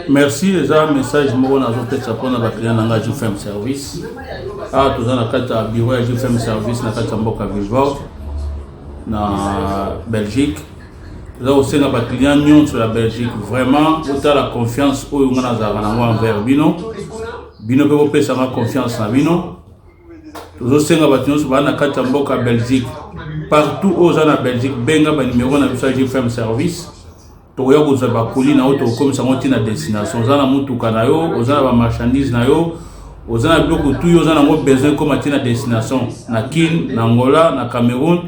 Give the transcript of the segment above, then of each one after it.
Merci, les un message moi na zo peut-être pour na client na GFM service. Ah tout dans la carte bureau ya GFM service na carte mboka Vivant na Belgique. Là aussi na client nyon sur la Belgique vraiment autant la confiance au ngana za na moi envers bino. Bino pe pesa ma confiance na bino. Toujours senga batinyo sur na carte mboka Belgique. Partout aux gens en Belgique benga ba numéro na bisa GFM service. Toya kuza bakuli na auto comme ça monti na destination ozana mutuka na yo ozana ba marchandise na yo ozana biloko tout yo ozana ngo besoin comme atina destination na Kin na Angola na Cameroun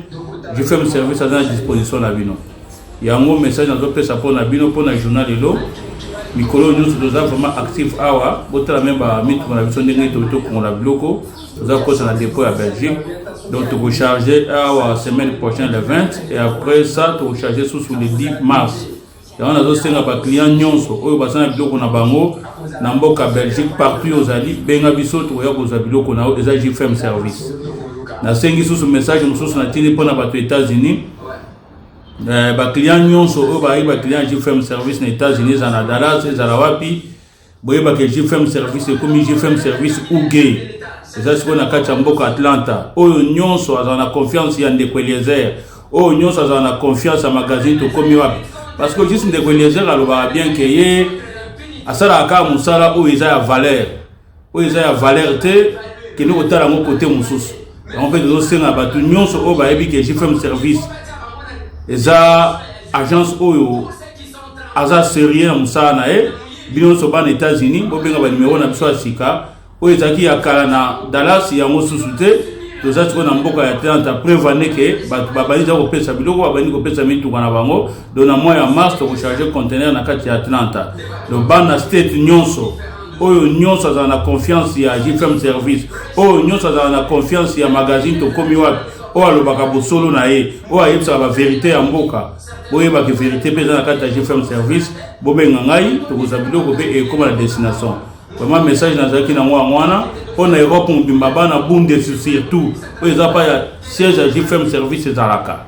je fais un service à disposition na bino yango message na zo pesa pour na bino pour na journal elo mikolo news doza vraiment actif awa botala memba mitu na biso ndenge to ko na biloko oza ko na dépôt à Belgique donc tu vas charger awa semaine prochaine le 20 et après ça tu vas charger sous le 10 mars. On a aussi un client nyonso oyo basana biloko na bango na mboka Belgique partout aux ali benga biso to ya koza biloko na eza GFM service na sengi sous message mususu na tili pona ba États-Unis ba client nyonso oyo ba client GFM service na États-Unis za na Dallas za la wapi boye ba GFM service comme GFM service ou gay eza siko na kati mboka Atlanta oyo nyonso azana confiance ya ndeko Eliezer oyo nyonso azana confiance à magazine to komi wapi. Parce que juste de Eliezer aloba bien que ye asala aka musala o eza ya valeur te que nous otala mo côté mususu on fait de senga batu nyonso o ba ebi que GFM service eza agence oyo aza sérieux musala na e bino so ba na États-Unis bo benga ba numéro na biso asika o ezaki ya kala na Dallas ya mususu te tous ça tu na mboka ya Atlanta prévenez que babali za ko pesa biloko babali ko pesa mitu kana bango dona mois ya mars to charger conteneur na kati ya Atlanta le bana state nyonso oyo nyonso za na confiance ya GFM service oyo nyonso za na confiance ya magazine to komi wapi o alobaka bosolo na ye o ayebisa ba vérité ya mboka boyeba ke vérité pesa na kati ya GFM service bobenga ngai to koza biloko pe e comme la destination. Vraiment message na zaki na mwana on a Europe mbimba bana bunde surtout o ezapa ya siège à GFM service ezalaka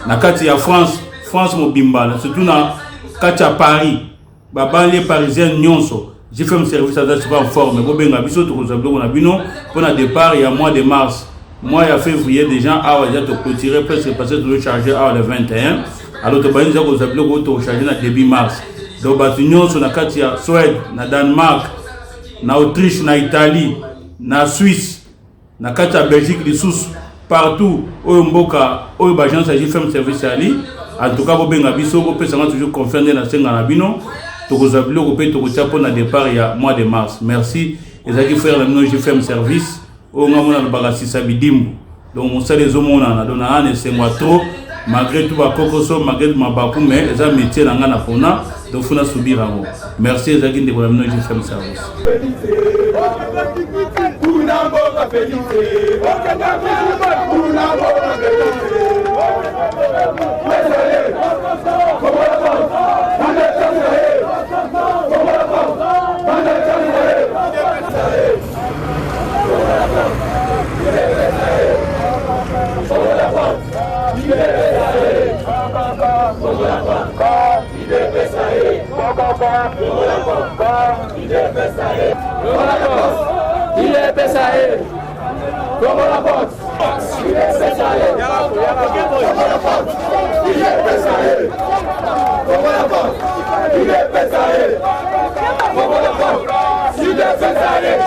na kati ya France mobimba surtout na kati ya Paris babali parisien nyonso GFM service azasi pas en forme bobenga biso to kozablo na bino pona départ ya mois de mars mois ya février déjà awa ya to clôturer presque passer de charger à le 21 alors to bani za kozablo to charger na début mars. Donc batu nyonso na kati ya Suède na Danemark na Autriche na Italie na Suisse na kati ya Belgique lisusu partout oyo mboka oyo ba agence ya GFM service ali en tout cas bobenga biso bo pesa toujours confiance na senga na bino to koza biloko pe to kotia pona départ ya mois de mars. Merci ezaki frère la no GFM service o ngamona lobaka sisabidimbu donc on sait les homona na dona ane c'est moi trop malgré tout ba kokoso malgré ma baku mais eza métier na ngana pona donc faut na subir ngo. Merci ezaki ndeko la no GFM service. Il est Pessaé. Comment la porte? Il est Pessaé. Comment la porte? Il est Pessaé. Comment la porte? Il est Pessaé. Comment la porte? Il est Pessaé.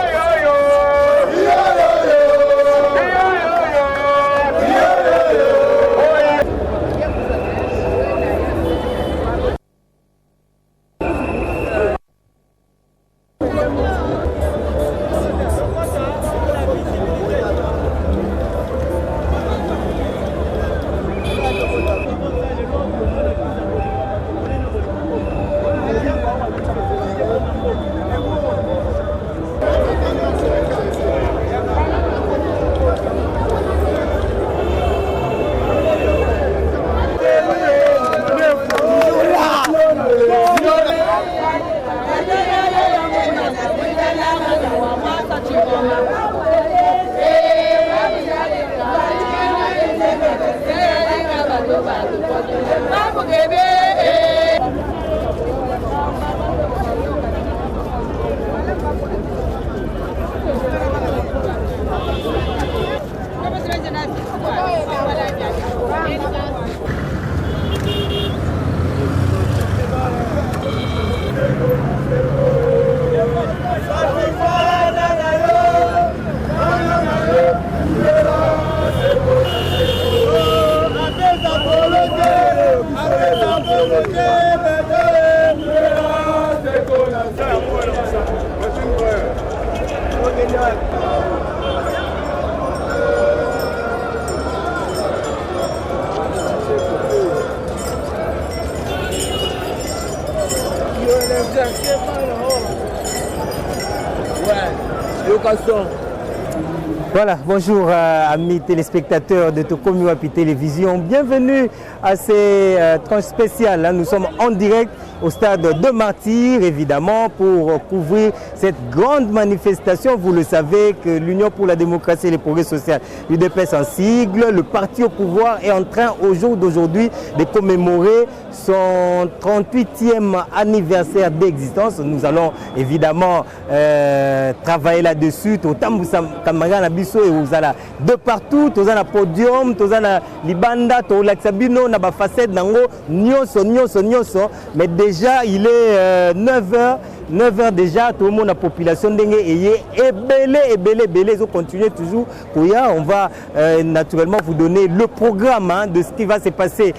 Voilà, bonjour amis téléspectateurs de Tokomi Wapi Télévision. Bienvenue à ces tranches spéciales. Nous sommes en direct au stade de Martyrs, évidemment, pour couvrir cette grande manifestation. Vous le savez que l'Union pour la démocratie et le progrès social, l'UDPS en sigle, le parti au pouvoir est en train au jour d'aujourd'hui de commémorer son 38e anniversaire d'existence. Nous allons évidemment travailler là-dessus. De partout, tous à podium, tous à Libanda, tous à Sabino, na ba facette nango, nyoso. Mais déjà, il est 9h. 9h déjà, tout le monde, la population est belé, ils continuer toujours. On va naturellement vous donner le programme de ce qui va se passer.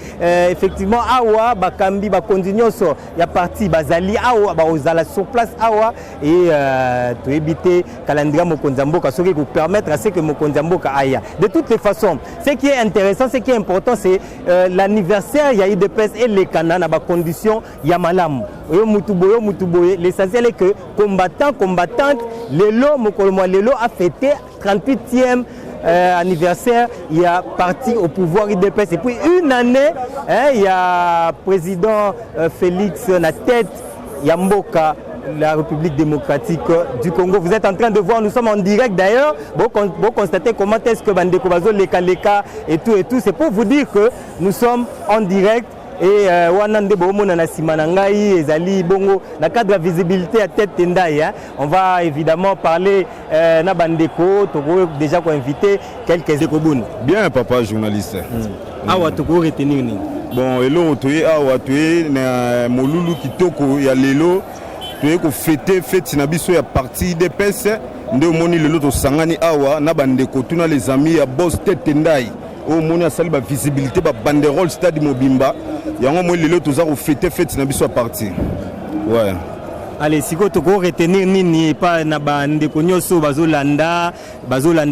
Effectivement, Awa, Bakambi, Bakondinyoso, il y a parti, Bazali, Awa, Bazala sur place, Awa, et tout éviter calendrier Mokonzamboka, ce qui vous permettre à ce que Mokonzamboka aille. De toutes les façons, ce qui est intéressant, ce qui est important, c'est l'anniversaire, il y a UDPS et les Kanan, à condition, il y a Malam. L'essentiel est que combattantes, Lelo a fêté 38e anniversaire, il y a parti au pouvoir IDPS. Et puis une année, il y a président Félix na tête, Yamboka, la République démocratique du Congo. Vous êtes en train de voir, nous sommes en direct d'ailleurs. Vous constatez comment est-ce que Bandeko Bazo, Leka et tout. C'est pour vous dire que nous sommes en direct. Et Wanande Bomo na Simanangai, Ezali Bongo, na cadre de visibilité à tête Tendai. On va évidemment parler na Bandeko, Togo déjà qu'on invité quelques écoboun. Bien papa journaliste. Awa Togo retenir ni. Bon, elo toye awa toye na molulu kitoko ya lelo toye ko fêter fête na biso ya parti DPS nde moni lelo to sangani awa na Bandeko tuna les amis ya boss tête Tendai. Au moni a sali ba visibilité ba banderole stade Mobimba. Yango moi lelo toza ko fêter fête na biso à partir. Ouais. Allez, si vous pouvez retenir nini pas na Bandeko nyoso bazolanda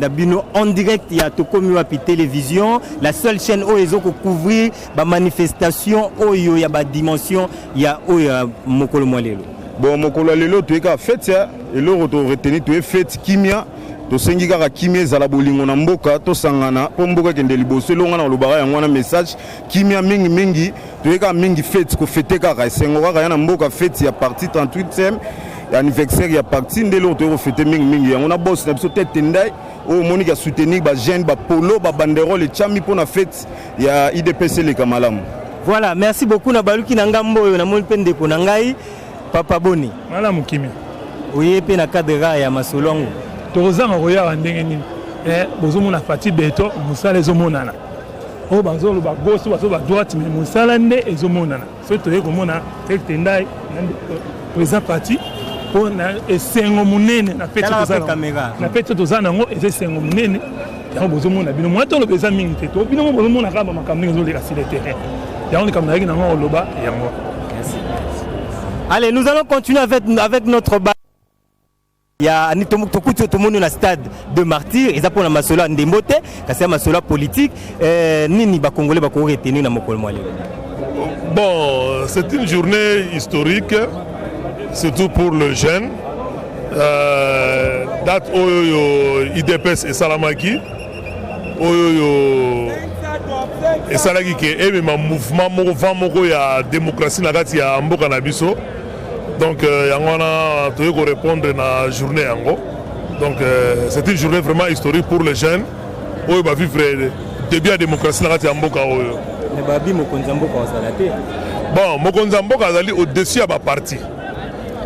bino en direct il y a Tokomi Wapi Télévision, la seule chaîne où ils ont couvrir ba manifestation oyo ya ba dimension ya oyo mokolo mwalelo. Bon mokolo lelo to eka fête ya elo to retenir to fête kimia. To sengi kaka kimia ezala bolingo na mboka to sangana po mboka kende liboso elonga na lobaka yango na message kimia mingi toyeka mingi fête ko fêter kaka esengo kaka ya na mboka fête ya parti 38e anniversaire ya parti ndelo to fêter mingi yango na boss na biso tête Tendai o moni ka soutenir ba jeune ba polo ba banderole chami pour na fête ya IDPS le Kamalam. Voilà, merci beaucoup na baluki na ngambo na moni pende ko na ngai Papa Boni. Malamu kimia. Oye pe na cadre ya masolongo. Tozanga koya ndenge nini bozomona fati beto musala ezomonana o bazolo ba gauche bazo ba droite mais musala nde ezomonana so toye komona Tendai président parti po na esengo munene na fete tozana ngo esengo munene yango bozomona bino mwato lo beza mingi te to bino bozomona kaba makambo ngezoleka sur le terrain yango kamna yaki nango loba yango. Allez, nous allons continuer avec notre il y a tout le monde na stade de Martyrs et ça pour la masola ndembote kasi masola politique nini ba congolais ba ko retenir na mokolo mwale. Bon, c'est une journée historique surtout pour le jeune date oyo IDPS et Salamaki oyo et salaki ke et même mouvement moko ya démocratie na kati ya mboka na biso. Donc, on tu veux répondre à la journée. Donc, c'est une journée vraiment historique pour les jeunes. Où il va vivre le début de la démocratie. Bon, Mokonzamboka est au-dessus de la partie.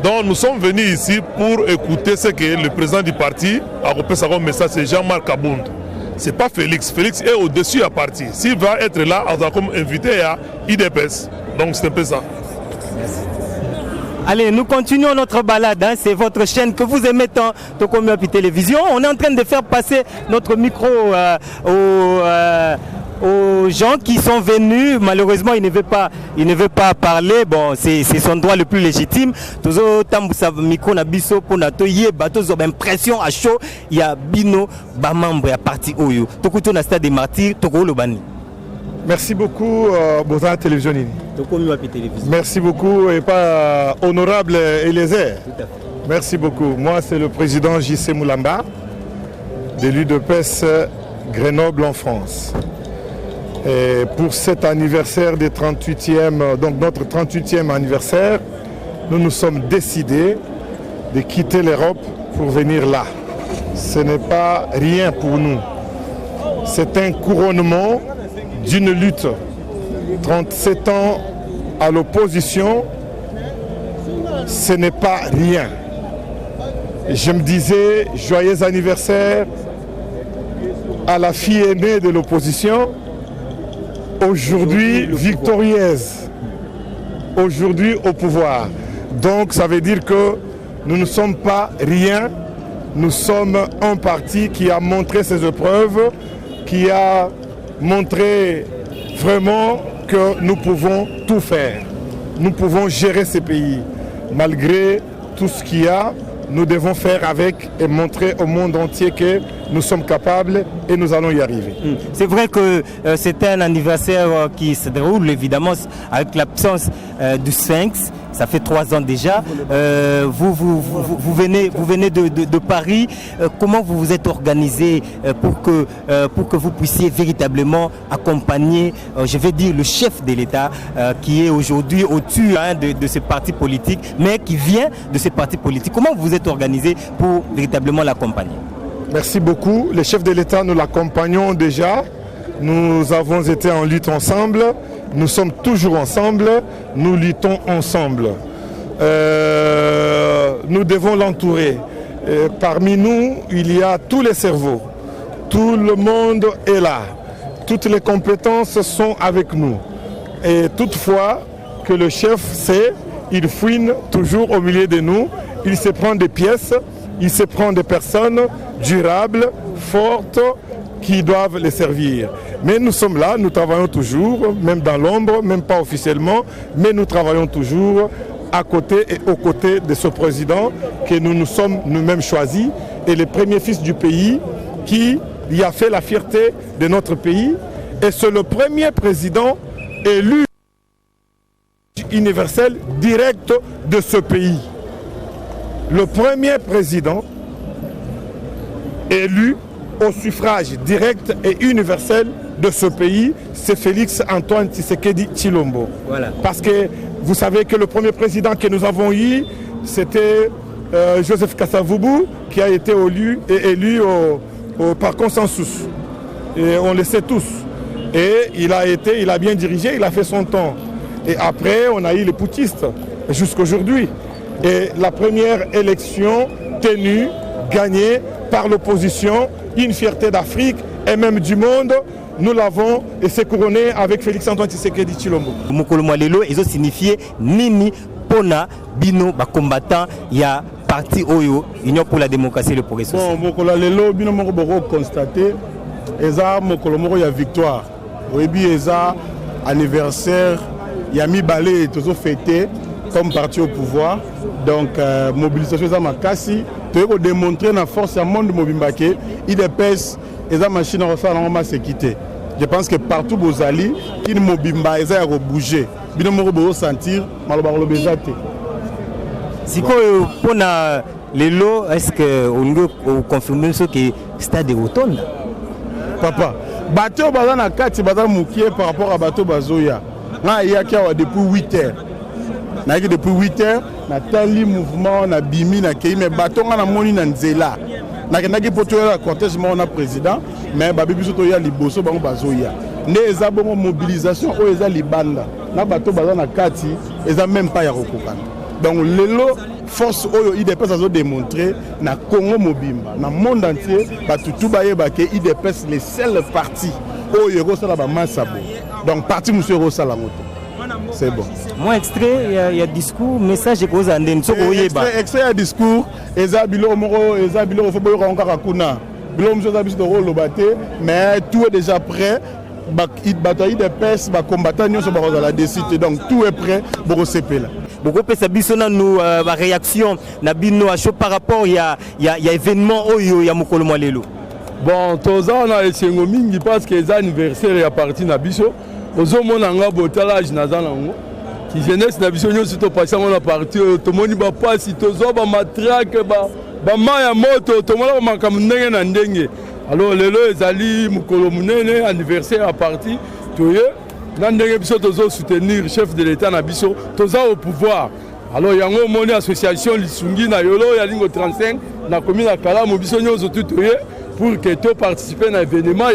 Donc, nous sommes venus ici pour écouter ce que le président du parti a repris un message, c'est Jean-Marc Abound. Ce n'est pas Félix. Félix est au-dessus de la partie. S'il va être là, on va comme invité à IDPS. Donc, c'est un peu ça. Merci. Allez, nous continuons notre balade, hein. C'est votre chaîne que vous aimez tant, Tokomi Wapi Télévision. On est en train de faire passer notre micro aux gens qui sont venus. Malheureusement, il ne veut pas parler. Bon, c'est son droit le plus légitime. Toujours tambusa micro na biso pour na toyer bateau zo impression à chaud. Il y a bino ba membre ya parti oyo. Tokuto na stade des Martyrs, Toko Lobani. Merci beaucoup Bozana Télévision. Merci beaucoup et pas honorable Eliezer. Merci beaucoup. Moi, c'est le président J.C. Moulamba de l'UDPS Grenoble en France. Et pour cet anniversaire des 38e, donc notre 38e anniversaire, nous nous sommes décidés de quitter l'Europe pour venir là. Ce n'est pas rien pour nous. C'est un couronnement d'une lutte. 37 ans à l'opposition, ce n'est pas rien. Je me disais, joyeux anniversaire à la fille aînée de l'opposition, aujourd'hui victorieuse, aujourd'hui au pouvoir. Donc ça veut dire que nous ne sommes pas rien, nous sommes un parti qui a montré ses épreuves, qui a montré vraiment que nous pouvons tout faire. Nous pouvons gérer ce pays. Malgré tout ce qu'il y a, nous devons faire avec et montrer au monde entier que nous sommes capables et nous allons y arriver. C'est vrai que c'était un anniversaire qui se déroule évidemment avec l'absence du Sphinx. Ça fait 3 ans déjà. Vous venez de Paris. Comment vous vous êtes organisé pour que vous puissiez véritablement accompagner, je vais dire, le chef de l'État qui est aujourd'hui au-dessus de ce parti politique, mais qui vient de ce parti politique. Comment vous vous êtes organisé pour véritablement l'accompagner? Merci beaucoup. Le chef de l'État, nous l'accompagnons déjà. Nous avons été en lutte ensemble. Nous sommes toujours ensemble. Nous luttons ensemble. Nous devons l'entourer. Parmi nous, il y a tous les cerveaux. Tout le monde est là. Toutes les compétences sont avec nous. Et toutefois, que le chef sait, il fouine toujours au milieu de nous. Il se prend des pièces, il se prend des personnes durables, fortes, qui doivent les servir. Mais nous sommes là, nous travaillons toujours, même dans l'ombre, même pas officiellement, mais nous travaillons toujours à côté et aux côtés de ce président que nous nous sommes nous-mêmes choisis et le premier fils du pays qui y a fait la fierté de notre pays. Et c'est le premier président élu universel direct de ce pays. Le premier président élu au suffrage direct et universel de ce pays, c'est Félix Antoine Tshisekedi Tshilombo. Voilà. Parce que vous savez que le premier président que nous avons eu, c'était Joseph Kasavubu, qui a été élu par consensus. Et on le sait tous. Et il a bien dirigé, il a fait son temps. Et après, on a eu les putschistes, jusqu'aujourd'hui. Et la première élection tenue, gagnée par l'opposition, une fierté d'Afrique et même du monde, nous l'avons et c'est couronné avec Félix Antoine Tshisekedi Tshilombo. Mokolo Mwalelo, ils ont signifié Nini Pona Bino combattant il y a parti Oyo, Union pour la démocratie et le progrès social. Bon, Mokolo Lelo, Bino Moko constaté, Eza Mokolo Moko ya victoire. Oyebi Eza anniversaire, Yami Balé toujours fêté comme parti au pouvoir. Donc, mobilisation Eza Makasi, tu veux démontrer la force à monde Mobimbake, IDPS, Eza machine à refaire la sécurité. Je pense que partout où allez, il mobimba, Eza a bouger. Bino Moko sentir, Malobaro Bezate. Si pour les lots, est-ce qu'on confirme ce que stade de Rotonde? Papa, bateau bazana kati bazana moukier par rapport à bateau bazoya. Na yaka depuis 8 heures. Na depuis 8 heures, na tali mouvement na bimi na kei mais bateau na moni na nzela. Na kenaki poto la cortège na président, mais babibi soto ya liboso bango bazoya. Ne eza bongo mobilisation o eza libanda. Na bateau bazana kati, eza même pas ya kokokana. Donc lelo force oyo IDPS a démontré na Congo mobimba na monde entier batutu bayeba ke IDPS les seuls partis oyo rosala ba masabo. Donc parti monsieur rosala moto. C'est bon. Moi extrait il y a discours message ko za ndeni soko oyeba. Extrait ya discours ezabilo moko ezabilo fo boyo ka kuna. Bilo monsieur zabiso de rolo baté mais tout est déjà prêt. Bataille de pes, combattant nyonso ba la décider donc tout est prêt pour CP là. Beaucoup de personnes nous réaction na bino à chaud par rapport il y a événement oyo ya mokolo mwalelo. Bon toza on a esengo mingi parce que les anniversaires ya parti na biso ozo mona nga botalage na zanango qui jeunesse na biso nyonso topassango na parti tomoni bapasi tozwa bamatrake bamaya moto tomona makambo ndenge na ndenge. Alors lelo ezali mokolo munene anniversaire à parti toye na ndenge biso tozo soutenir chef de l'état na biso toza au pouvoir. Alors yango moni association lisungi na yolo ya lingo 35 na commune ya Kalamu biso nyonso toye pour que to participer na événement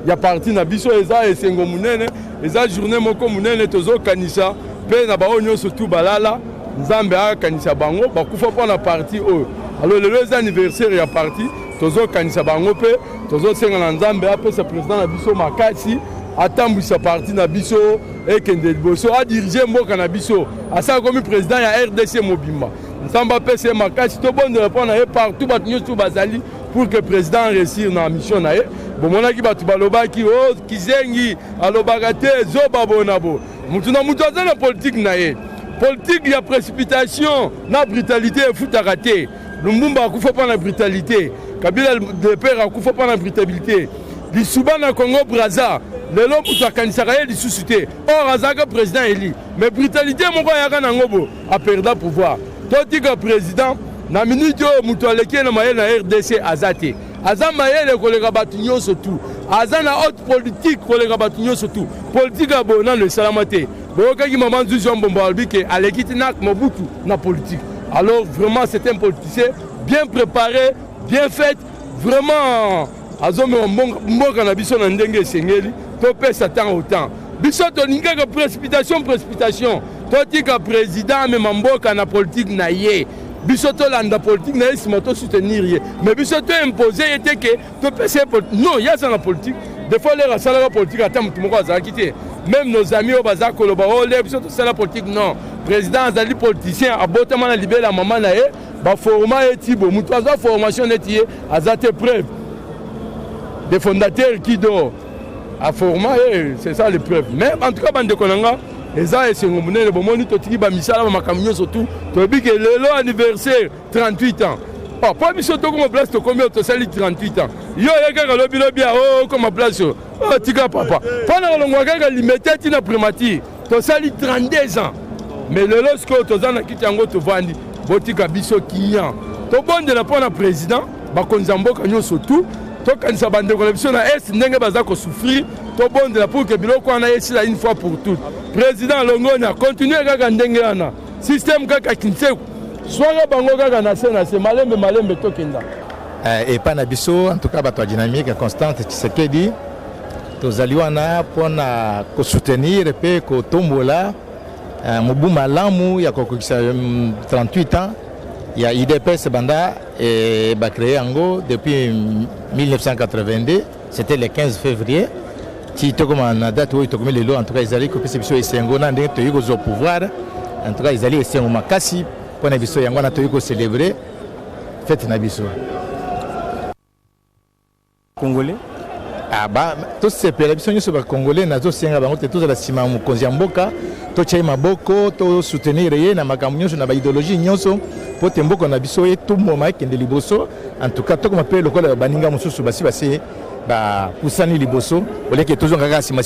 ya parti na biso eza esengo munene eza journée moko munene tozo kanisa pe na bao nyonso tu balala nzambe akanisa bango bakufa po na parti oyo. Alors lelo eza anniversaire ya parti tozo kanisa bango pe tozo senga na nzambe apesa président na biso makasi atambwisa parti na biso ekende liboso adirige mboka na biso asala komi président ya RDC mobimba nzambe apesa makasi tobondela mpo na ye partout bato nyonso bazali pour que président réussir na mission na ye. Bomonaki bato balobaki o kizengi alobaka te zoba bonabo mutu na mutu aza na politique na ye politique ya précipitation na brutalité efutaka te. Lumumba akufa pa na brutalité, Kabila de père akufa pa na brutalité. Lisuba na Congo Brazza, lelo mutu akanisaka ye lisusu te. Or azaka président eli, mais brutalité moko yaka na ngobo a perda pouvoir. Totika président na minute oyo mutu aleki na mayele na RDC azate. Aza mayele koleka batu nyonso tu. Aza na haute politique koleka batu nyonso tu. Politique a bona le salamate. Boyoka maman Nzuzi Mbombo albike aleki tinak Mobutu na politique. Alors vraiment c'est un politicien bien préparé, bien fait, vraiment azome mboka na biso na ndenge sengeli to pesa temps au temps. Biso to ninga précipitation to tika président mais mboka na politique na ye. Biso to landa politique na ye sima to soutenir ye. Mais biso to imposer était que to pesa non, ya ça na politique. Des fois les rasala la politique attend mutu moko azaki te. Même nos amis au bazar koloba o les biso to la politique non. Président azali politicien abotama na libé la maman na ye ba format etibo mutu aza formation netiye azate preuve des fondateurs qui do a format c'est ça les preuves. Mais en tout cas bande konanga eza esengo munene bomoni totiki ba misala ba makamyo surtout to bi que le anniversaire 38 ans. Oh, pas biso to comme place to combien to sali 38 ans. Yo yaka lobi oh comme place oh tika papa. Pendant le ngaka limité tina primature to sali 32 ans. Mais le lorsque tozana kitango to vandi botika biso kiyan to bonde na pona président ba konzamboka nyoso tout to kanisa bande ko biso na est ndenge baza ko souffrir to bonde la pour que biloko ana yesi la une fois pour toutes président Longonia continuer kaka ndenge ana système kaka kinse soit bango kaka na se malembe to kenda et pas na biso en tout cas bato dynamique constante Tshisekedi tozaliwana pona ko soutenir pe ko tombola Mobu Malamu, il y a 38 ans, il y a IDPS Banda et créé Ango depuis 1982, c'était le 15 février. Si tu as une date où tu as mis en tout cas, ils allaient couper ces bisous et c'est un gonant de au pouvoir. En tout cas, ils allaient essayer au Makassi pour les bisous et un gonant célébrer. Faites un bisou. Congolais? Ah bah, tous ces pérébitions sont congolais, nazo senga bango te tous la sima mukonzi mboka, to chai maboko, to soutenir ye na makambo nyonso na ba idéologie nyonso, po temboko na biso et tout moment kende liboso. En tout cas, to comme appelle lokola baninga mususu basi ba pusani liboso, ole ke toujours ngaka sima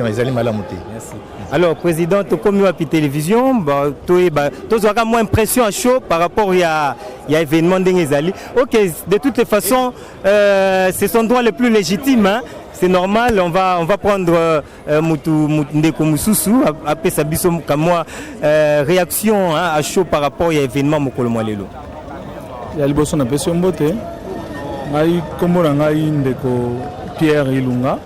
ezali malamu te. Merci. Alors président, to comme wa télévision, to zaka moins impression à chaud par rapport à événement d'Engezali. OK, de toutes les façons, c'est son droit le plus légitime. Hein? C'est normal, on va prendre Ndeko Mususu, après ça, comme moi, réaction à chaud par rapport à l'événement Mokolo Mwalelo. Il y a le bosso na peso mbote, ngai komona ngai Ndeko Pierre Ilunga,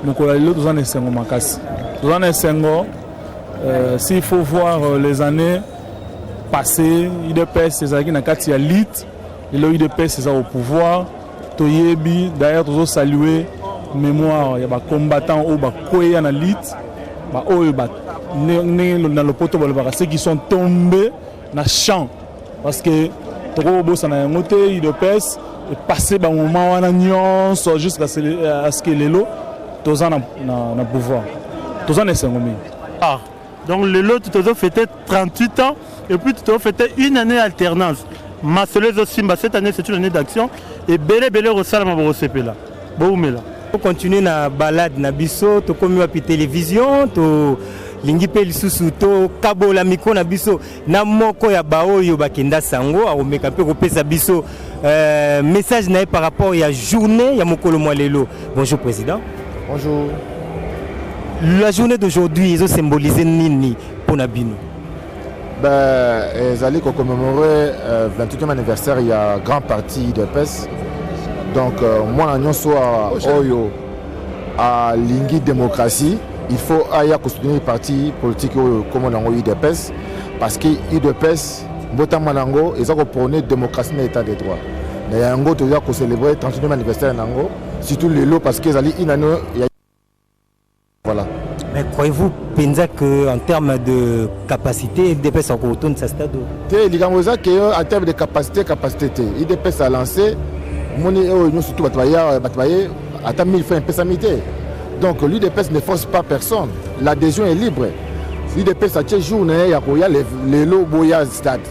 Mokolo Mwalelo tozana esengo makasi. Tozana esengo, s'il faut voir les années passées, IDPS ezalaki na kati ya lit, lelo IDPS eza au pouvoir, toyebi d'ailleurs tozo saluer mémoire ya ba combattants au ba koya na lit, ba oyo ba na lopoto ba ceux qui sont tombés na champ parce que toko bossa na ngote IDPS et passé ba moment wana nyonso jusqu'à ce que lelo toza na pouvoir. Toza na sengomi. Ah, donc lelo tozo fêté 38 ans et puis tozo fêté une année alternance. Maselezo Simba, cette année c'est une année d'action et Bele Rosalama Borosepela. Boumela. On continue na balade na biso, to komi wapi télévision, to lingi pe lisusu to kabola micro na biso na moko ya baoyo bakenda sango akomeka pe kopesa biso message na par rapport à la journée ya mokolo mwa lelo. Bonjour président. Bonjour. La journée d'aujourd'hui ils ont symbolisé nini pour Nabino? Ils allaient commémorer le 28e anniversaire, il y a un grand parti de PES. Donc, moi, nous Oyo à Lingui Démocratie, il faut aller soutenir les partis politiques comme on a eu de PES. Parce que l'UDPS, Botamanango, ils ont prôné la démocratie et l'état des droits. Mais Yango, tu dois célébrer le 38e anniversaire Nango, surtout les lots parce qu'ils allaient une année. Voilà. Mais croyez-vous, Penza, qu'en termes de capacité, l'IDPS a encore autour de sa stade? En termes de capacité, l'IDPS a lancé, nous surtout, à 1000 francs de donc l'IDPS ne force pas personne. L'adhésion est libre. L'IDPS a chaque jour, il y a les lots boya stade.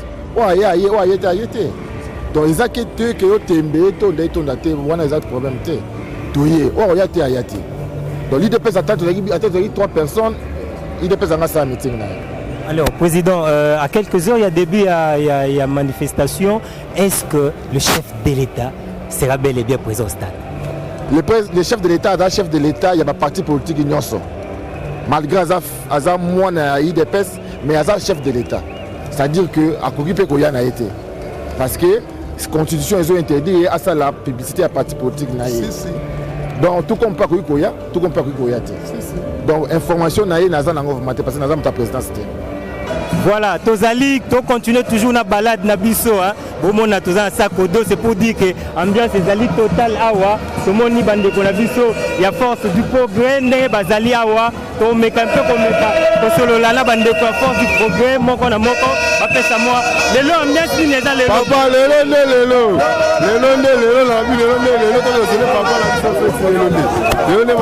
Donc ils ont quitté que ils ont problème. Donc l'IDPS attend 3 personnes, l'IDPS a un meeting. Alors, Président, à quelques heures, il y a début il y a manifestation. Est-ce que le chef de l'État sera bel et bien présent au stade? Le chef de l'État, il y a un parti politique Nyonso. Malgré Azam moi na IDPS, mais Azam chef de l'État. C'est-à-dire que à Kogipe Koya n'a été. Parce que la constitution ils ont interdit à ça la publicité à parti politique n'a été. Donc tout comme pas Koya, tout comme pas Koya. Donc information n'a été Nazan augmenté parce que Nazan ta présidence. Voilà, Tozali, tu continues toujours na balade na biso hein. Bon na tozana sakodo, c'est pour dire que ambiance est totale awa. Tout le monde bande ko na biso, il y a force du progrès ne bazali awa. To meka un peu comme ça. Solo la bande ko force du progrès moko na moko. Apesa moi. Lelo ambiance ni dans lelo. Papa lelo la vie lelo to papa la lelo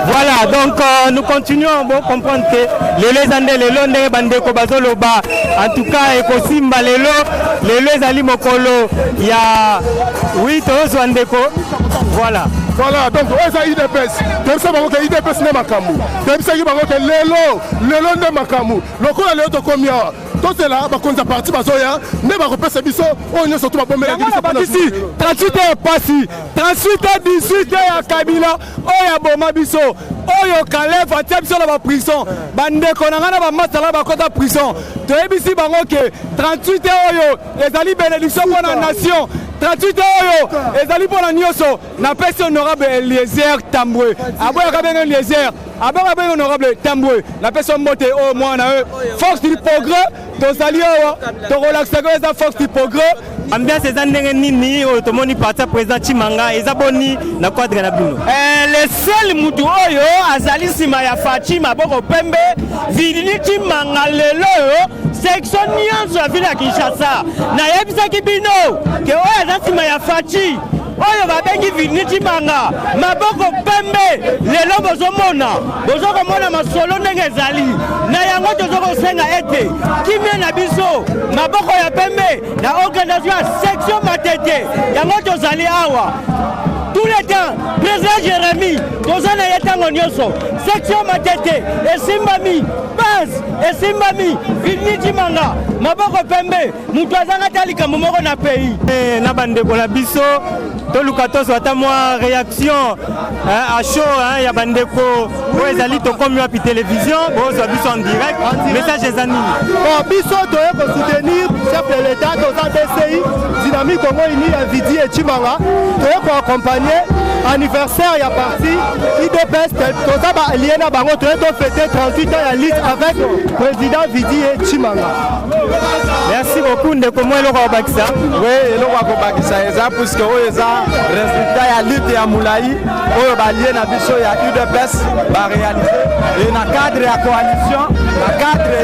voilà, donc nous continuons à comprendre que les Andé, les Londres, Bandeko Bazoloba, en tout cas, Ekosimba, les Ali Mokolo, il y a 8 autres Andeko. Voilà. Voilà, donc, on a IDPS. Comme ça, on a IDPS ne Makamou. Comme ça, on a Lelo ne Makamou. Le coup, on a l'autre combien? Tout cela, on a parti Bazoya, ne va pas passer biso, on est surtout à bomber la ici, 38 heures passées, 38 heures, 18 heures à Kabila, on a bomba biso, on a Calais, on a biso la prison, bande konangana ba masala ba kota prison. De ebisi bango ke 38 heures, les ali bénédiction pour la nation. 38 heures, les ali pour la nyoso, na personne honorable Eliezer Tamboué. Aboya kabenga Eliezer, aboya kabenga honorable Tamboué. La personne moté au moins na eux. Force du progrès, to sali to relaxer la force du progrès. Ambiance eza ndenge nini otomoni parti président Chimanga ezaboni na quadre na bino. Le seul mutu oyo azali sima ya Fachi Maboko Pembe Vilini Chimanga lelo section nyonso ya ville ya Kinshasa na yebisaki bino ke oyo aza sima ya Fachi oyo babengi Vilini Chimanga Maboko Pembe lelo bozomona masolo ndenge ezali na yango tozokosenga ete kimia na biso maboko ya Pembe na organisation ya section Matete yango tozali awa tout le temps président Jérémy tozana yetango nyonso section Matete esimbami base esimbami Vilini Chimanga Maboko Pembe mutu azanga talika momoko na pays na bandeko na biso toluka tozo ata mwa réaction à chaud ya bandeko oyo ezali tokomi wapi télévision bozwa biso en direct message eza nini bon biso toye kosoutenir chef de l'état toza DCI dynamique Congo Uni ya Vidi et Chimanga toye koaccompagner anniversaire ya parti IDPS toza balie na bango toye tofete 38 ans ya liste avec président Vidi et Chimanga. Merci beaucoup ndeko mwa eloko akobakisa. Oui, eloko akobakisa eza puisque oyo eza résultat ya lutte ya mulai oyo balie na biso ya UDPS baréaliser et na cadre ya coalition na cadre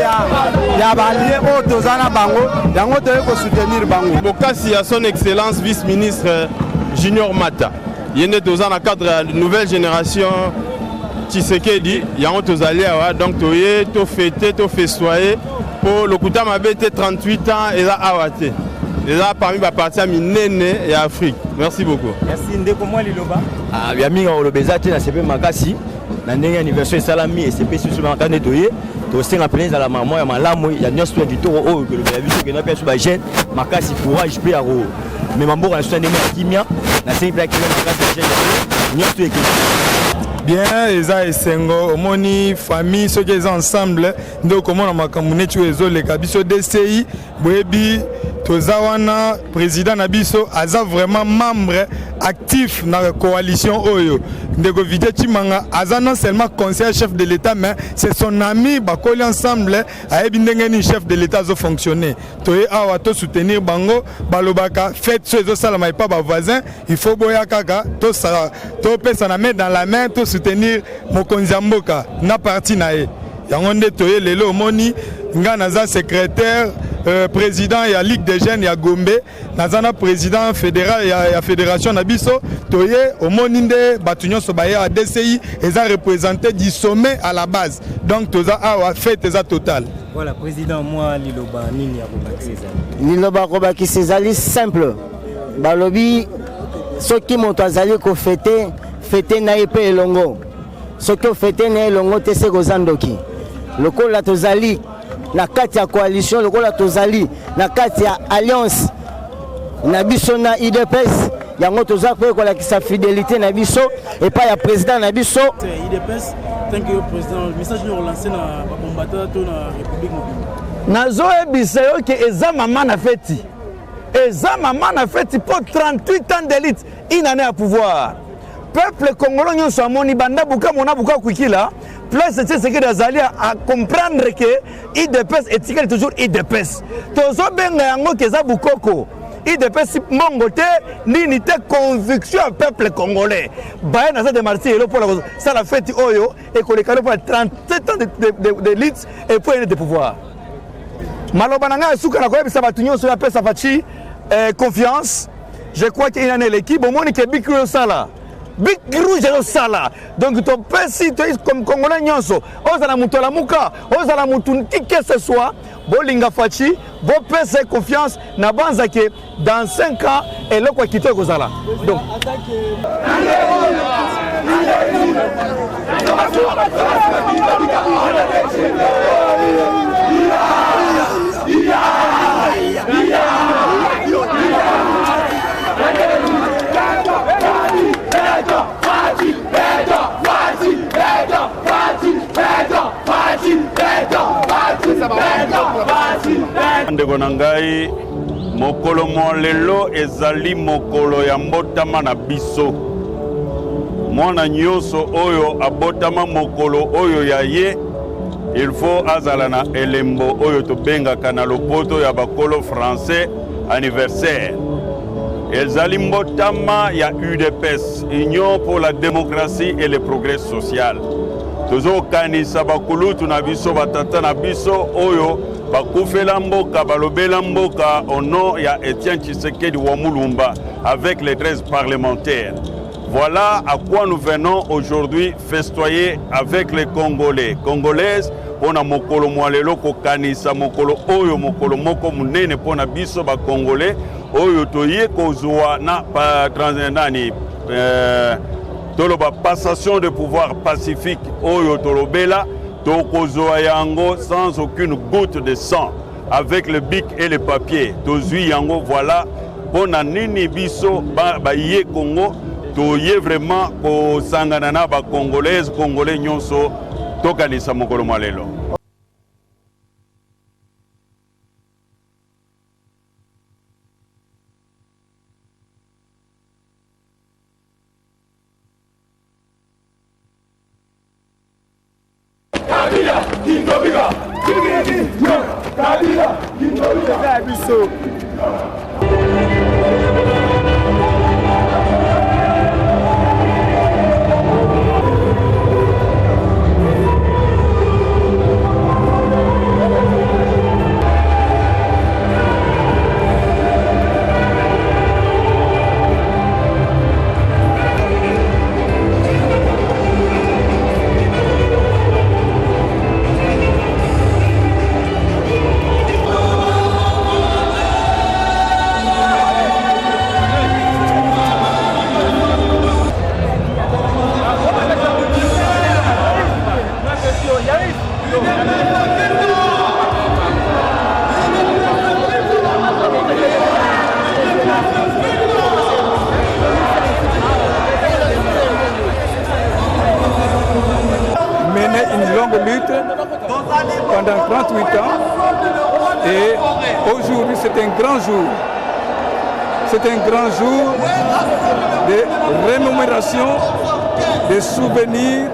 ya balie oyo toza na bango yango toye kosoutenir bango. Bokasi ya son excellence vice-ministre Junior Mata yende toza na cadre ya nouvelle génération Tshisekedi yango tozali awa donc toye to fêter to festoyer pour le Kouta Mabete 38 ans et là awate. Et là parmi les partis minene et Afrique. Merci beaucoup. Merci ndeko mwa liloba. Ah ya minga olobeza te na sepe makasi. na ndenge anniversaire salami et c'est pas sur ma tante toyé to senga prenez à la maman ya malamu ya nyonso ya vitoro o que le biso que na pesa ba jeune makasi courage pe ya ro mais mambo na ndenge ya kimia na sengi pe kimia makasi jeune nyonso ekiki bien eza esengo omoni famille soki eza ensemble nde okomona makambo neti oyo ezoleka biso DCI boyebi toza wana président na biso aza vraiment membre actif na coalition oyo ndeko Vité Chimanga aza non seulement conseiller chef de l'État mais c'est son ami bakoli ensemble ayebi ndenge ni chef de l'État zo fonctionner toye awa to soutenir bango balobaka fête so ezosalama epa ba voisin il faut boya kaka to pesa na main dans la main to soutenir mokonzi ya mboka na parti na ye yango nde toye lelo omoni nga naza secrétaire président ya Ligue des jeunes ya Gombe nazana président fédéral ya fédération na biso toye omoni nde batu nyonso baye à DCI eza représenté du sommet à la base donc toza awa fête eza total. Voilà président moi liloba nini ya Robaki liloba Robaki Césali simple balobi soki moto azali ko fêter na epe elongo soki o fêter na elongo te se kozandoki lokola tozali na kati ya coalition lokola tozali na kati ya alliance na biso na IDPS yango toza ko kolakisa fidélité na biso et pas ya président na biso IDPS tant que président message nous relancer na combattant to na république mobile nazo ebisa yo ke eza mama na feti pour 38 ans d'élite une année à pouvoir peuple congolais nyonso amoni banda buka mona buka kwikila place c'est ce que Azali à comprendre que IDPS est toujours IDPS tozo benga yango keza bukoko IDPS mongote l'unité conviction à peuple congolais baye na ça de martyr pour ça la fête oyo et kolekalo pour 37 ans d'élite et pour de pouvoir maloba nanga suka na koyebisa batu nyonso ya pesa fachi confiance je crois qu'il y a une équipe au monde qui est bikro sala Big Rouge au sala. Donc ton pesi comme Congolais nyonso, ozala mutu la muka, ozala mutu qui que ce soit, bolinga fachi, bo pese confiance na banza ke dans 5 ans et le quoi kito kozala. Donc ndeko na ngai mokolo lelo ezali mokolo ya mbotama na biso mwana nyonso oyo abotama mokolo oyo ya ye il faut azala na elembo oyo tobengaka na lopoto ya bakolo français anniversaire ezali mbotama ya UDPS Union pour la démocratie et le progrès social tozokanisa bakulutu na biso batata na biso oyo bakufela mboka balobela mboka au nom ya Étienne Tshisekedi wa Mulumba avec les 13 parlementaires. Voilà à quoi nous venons aujourd'hui festoyer avec les Congolais, Congolaises. Pona mokolo mwalelo kokanisa mokolo oyo mokolo moko munene pona biso ba Congolais oyo toye kozwa na transendani toloba passation de pouvoir pacifique oyo tolobela tokozwa yango sans aucune goutte de sang avec le bic et le papier tozui yango voilà pona nini biso ba ye Congo toye vraiment kosangana na ba Congolaises Congolais nyonso tokanisa mokolo mwalelo. Kabila, Kindobiga, Kabila, Kindobiga, Aujourd'hui, c'est un grand jour. C'est un grand jour de remémoration, de souvenirs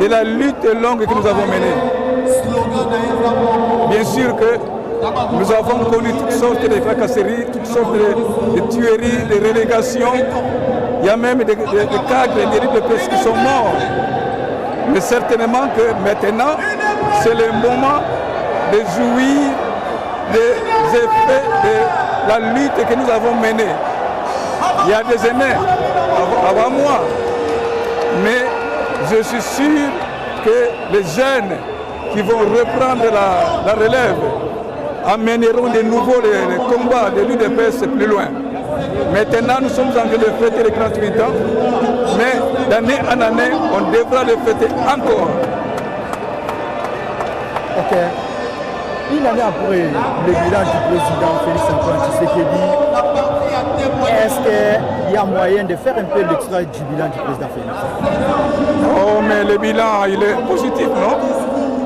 de la lutte longue que nous avons menée. Bien sûr que nous avons connu toutes sortes de fracasseries, toutes sortes de tueries, de relégations. Il y a même des cadres d'élite de presse qui sont morts. Mais certainement que maintenant, c'est le moment de jouir des effets de la lutte que nous avons menée. Il y a des aînés avant moi, mais je suis sûr que les jeunes qui vont reprendre la relève amèneront de nouveau les combats de l'UDPS plus loin. Maintenant, nous sommes en train de fêter les 38 ans, mais d'année en année, on devra le fêter encore. Ok. Une année après le bilan du président Félix-Antoine Tshisekedi, est-ce qu'il y a moyen de faire un peu l'extrait du bilan du président Félix? Oh, mais le bilan, il est positif, non?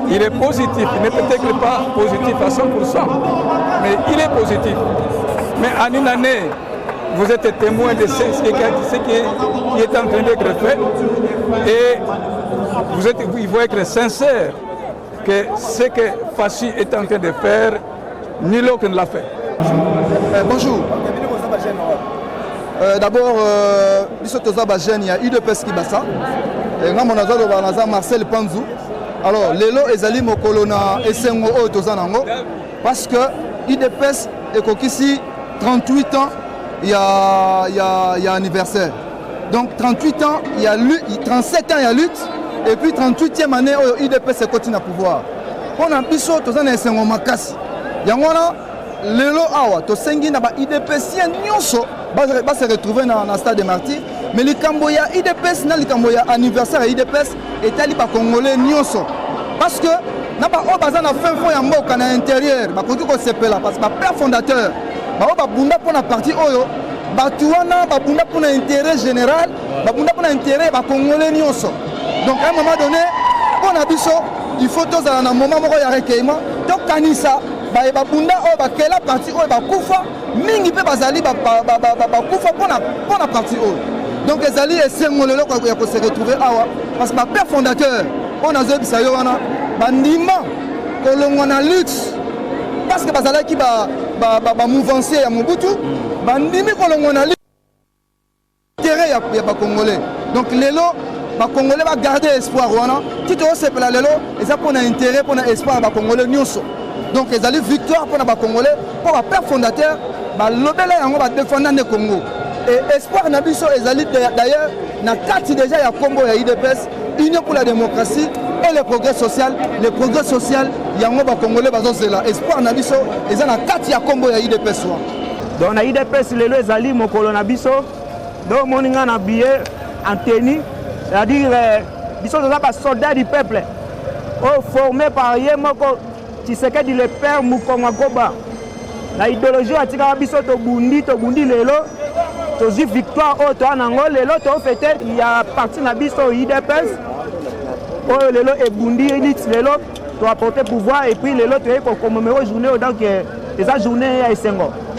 Il est positif, il n'est peut-être pas positif à 100%, mais il est positif. Mais en une année, vous êtes témoin de ce qui est en train d'être fait et il faut être sincère que ce que Fassi est en train de faire, nul autre ne l'a fait. Bonjour. D'abord, il y a UDPS qui basa. Marcel Panzou. Alors, lelo ezali mokolo na esengo oyo toza nango parce que UDPS ekokisi 38 ans il y a anniversaire. Donc 38 ans, il y a 37 ans il y a lutte et puis 38e année oyo UDPS continue à pouvoir. On a biso toza na esengo makasi. Yango wana lelo awa tosengi na ba UDPS nyonso ba se retrouver na stade de Martyrs. Mais les Camboya IDPS na les Camboya anniversaire IDPS et tali ba congolais nyonso parce que na ba o baza na fin fond ya mboka na intérieur ba koki ko sepela parce que ba père fondateur ba o ba bunda pour na parti oyo ba tuana ba bunda pour na intérêt général ba bunda pour na intérêt ba congolais nyonso. Donc à un moment donné on a biso il faut tous à un moment moko ya recueillement to kanisa ba bunda o ba kela parti oyo ba kufa mingi pe bazali ba kufa pour na parti oyo. Donc les alliés sont se retrouver parce que ma père fondateur, on a dit ça y est, bandima, kolongona luxe, parce que bazala qui va mouvancer à Mobutu, bandimi kolongona luxe, terrain y a pas congolais. Donc les lots, les congolais va garder espoir wana, qui te sait la lelo, et ça pour un intérêt pour un espoir à congolais nyonso. Donc les alliés victoire pour les congolais, pour le père fondateur, l'obéla yango va défendre le Congo. Et espoir Nabiso ezali d'ailleurs na kati déjà ya combo ya IDPS Union pour la démocratie et le progrès social yango ba congolais bazozela espoir Nabiso eza na kati ya combo ya IDPS wa donc na IDPS lelo ezali mokolo na biso do moninga na billet en tenue c'est-à-dire biso toza ba soldats du peuple formé par Yemoko Tshisekedi le père Mukongo Goba la idéologie atika biso to bundi lelo tozi victoire au to nango lelo to fêté il y a parti na biso IDPS o lelo e bundi elite lelo to apporter pouvoir et puis lelo to e ko commémorer journée donc eza journée ya esengo